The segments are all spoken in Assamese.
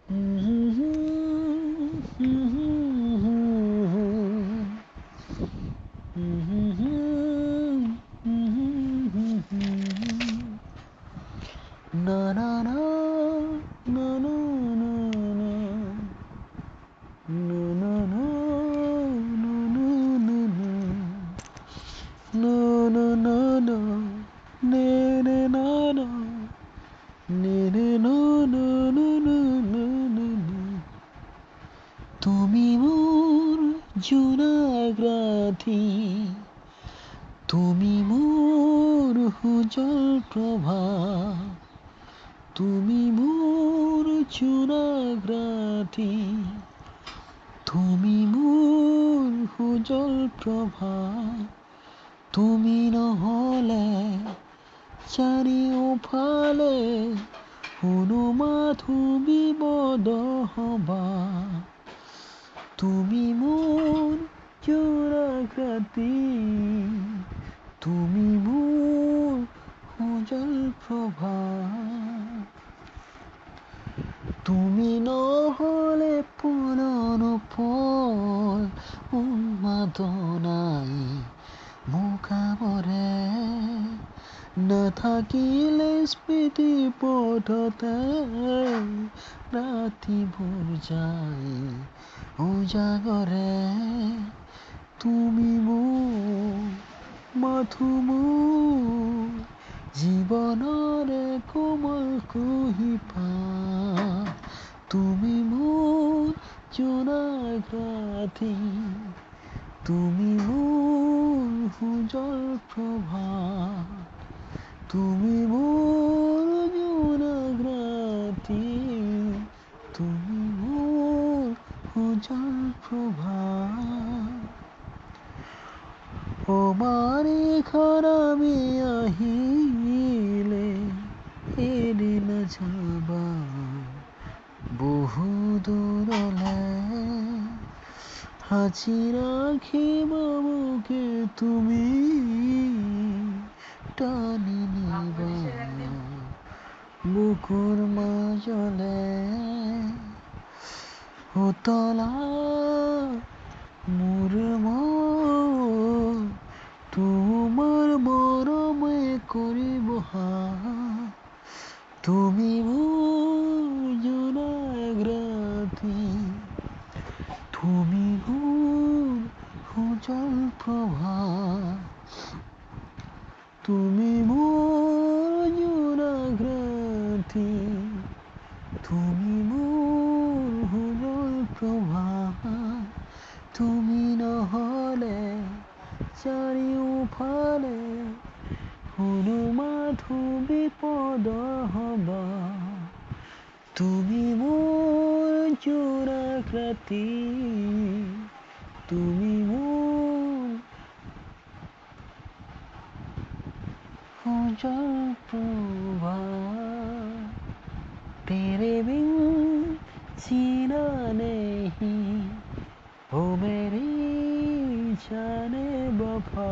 Na na na na na na na na na na na na na na na ne ne na na ne ne na na na na na na na তুমি মোর জোনাগ্রাথী তুমি মোর উজ্জ্বল প্রভা তুমি মোর জোনাগ্রাথী তুমি মোর উজ্জ্বল প্ৰভা তুমি নহলে চাৰিওফালে কোনো মাথোঁ বিপদ হবা তুমি মোৰ জোনাগ্ৰাথী তুমি মোৰ উজ্জ্বল প্ৰভা তুমি নহলে পুৰন পল উন্মাদনাই মুখাবৰে না থাকিলে স্মৃতি পথতে ৰাতিভোৰ যায় উজাগৰে তুমি মোৰ মাথো মোৰ জীৱনৰে কোমল কুহিপা তুমি মোৰ জোনাগ্ৰাথী তুমি মোৰ উজ্জ্বল প্ৰভা তুমি মোৰ জোনাগ্ৰাথী তুমি মোৰ উজ্জ্বল প্ৰভা অমানিখন আমি আহিলে এৰি নাযাবা বহু দূৰলে সাঁচি ৰাখিবা মোকে তুমি টানি নিবা বুকুৰ মাজলে উতলা মোৰ মন তোমাৰ মৰমে কৰিব তুমি মোৰ জোনাগ্ৰাথী তুমি মোৰ উজ্জ্বল প্ৰভা তুমি মোৰ জোনাগ্ৰাথী তুমি মোৰ উজ্জ্বল প্ৰভা তুমি নহলে চাৰিওফালে কোনো মাথোঁ বিপদ হবা তুমি মোৰ জোনাগ্ৰাথী তুমি মোৰ উজ্জ্বল প্ৰভা तेरे बिन जीना नहीं हो मेरी जाने वफा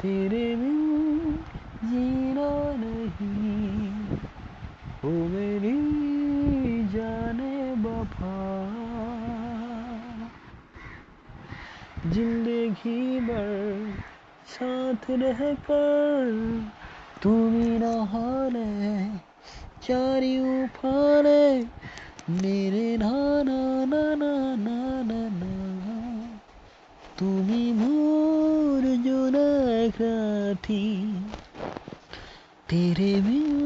तेरे बिन जीना नहीं हो मेरी जाने वफा जिंदगी भर साथ रहकर তুমি নহলে চাৰিওফালে নেৰে না না না না না না না তুমি মোৰ জোনাগ্ৰাথী তেৰে বিন